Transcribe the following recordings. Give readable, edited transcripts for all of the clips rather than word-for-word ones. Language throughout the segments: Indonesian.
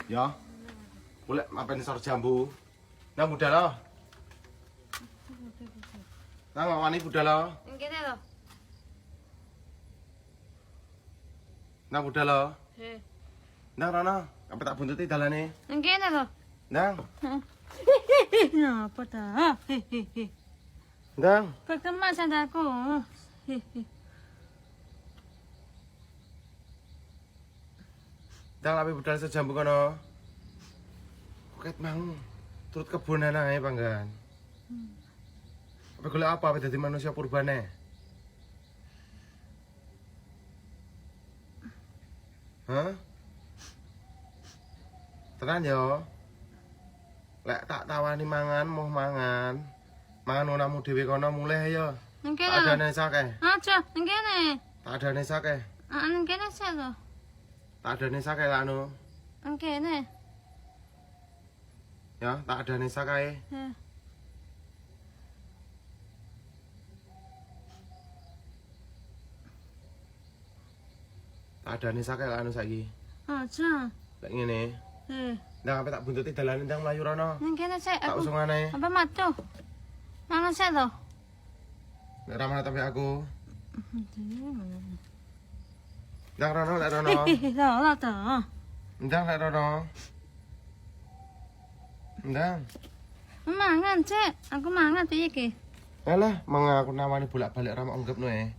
Ya. Boleh mapen sor jambu. Nang budal lo. Nang wani budal lo. Nang kene lho. Nang budal lo. He. Nang rono, apa tak buntuti dalane? Nang kene lho. Nang, Napa ta? nang. Pertama sandaku. Nang ape budal sor jambu kono. Ket mang turut kebunan ae panggan. Apa golek apa dadi manusia purbane? Hah? Tenan yo. Lek tak tawani mangan, mau mangan. Mangan onamu dhewe kono mulih ya. Nang kene Tak lho. adane sakeh. Aja, nang kene. Tak adane sakeh. Nang kene sik lho. Tak adane sakeh lanu. Nang kene. Ya, tak adane sakeh. He. Tak adane sakeh lanu saiki. Aja. Lek ngene. He. Ndang ape tak buntuti dalane ndang mlayu rono. Nang kene sik Tak aku. usungane. Apa matu? Mangan sik lho. Nek ramah tapi aku. Ndang rono, lek rono. Lho ta. Ndang lek rono. Ndang. Mangan sik. Aku mangan piye iki? Alah, mangga aku nawani bolak-balik ramah anggap noe.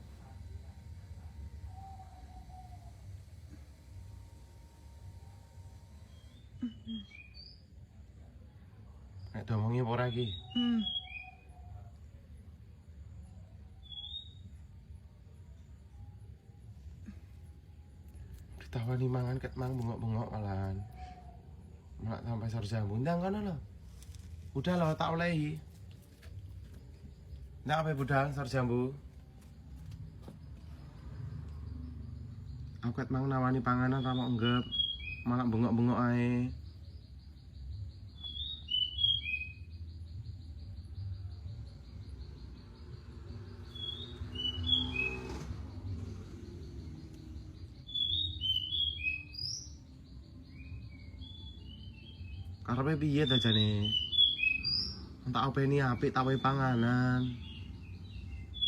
Nek domongi apa ora iki? Ditawani mangan ket mang bengok-bengok malahan. Malah sampai sor jambu ndang kono lho. Udah lho tak olehi. Ndak apa budal sor jambu. Aku ket mang nawani panganan ramok enggep. Malah bengok-bengok ae. Karepe piye ta jane? Tak openi apik tak wae panganan.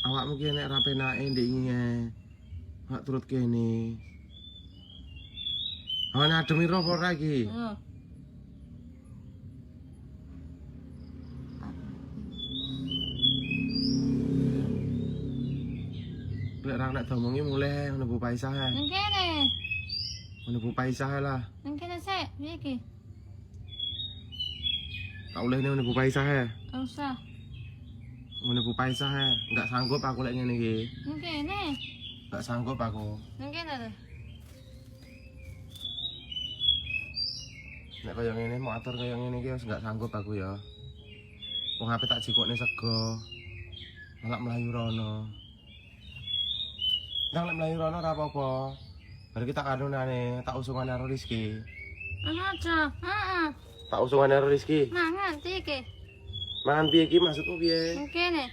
Awakmu ki nek ra penake ndek nge. Hak turut kene. Awane adem ira apa ora iki? Heeh. Lek ra nek domongi mulih ngono Bu Paisah. Nang kene. Ngono Bu Paisah lah. Nang kene sik piye iki? Tak oleh ngono Bu Paisah. Ora usah. Ngono Bu Paisah. Enggak sanggup aku lek ngene iki. Nang kene. Enggak sanggup aku. Nang kene lho. Nek kaya ngene mau atur kaya ngene iki wis enggak sanggup aku ya. Wong ape tak jikokne sego. Malah mlayu rono. Ndang lek mlayu rono ora apa-apa. Bar kita kanunane tak usungane karo Rizky. Aja. Heeh. Tak usungane karo Rizky. Mangan piye iki? Mangan piye iki maksudmu piye? Nang kene.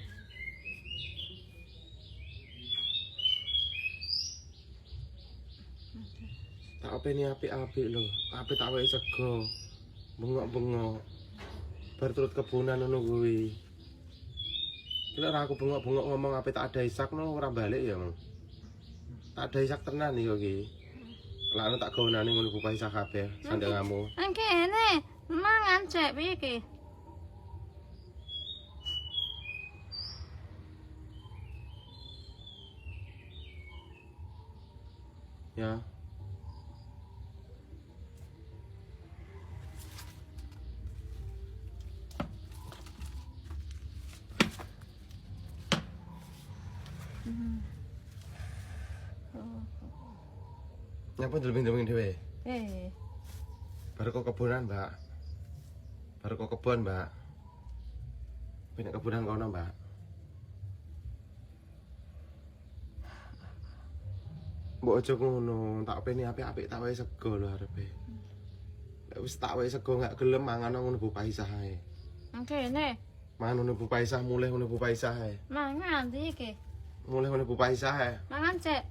Tak openi apik-apik lho. Apik tak wae sego. Bengok-bengok. Bar turut kebunan ngono kuwi. Lek ora aku bengok-bengok ngomong apik tak ada isak no ora balik ya. Tak ada isak tenan iki iki. Lah tak gawenane ngono Bu Paisah kabeh sandangamu. Nang kene. Mangan sik piye iki? Ya. Nyapa ndeleng-ndeleng dhewe? Baru kok kebunan, Mbak. Baru kok kebon, Mbak. Pindah kebunan kono, Mbak. Mbok aja ngono, tak openi apik-apik tak wae sego lho arepe. Lek wis tak wae sego gak gelem mangan ngono Bu Paisah ae. Nang kene. Mangan ngono Bu Paisah mulih ngono Bu Paisah ae. Mangan iki. Mulih ngono Bu Paisah ae. Mangan sik.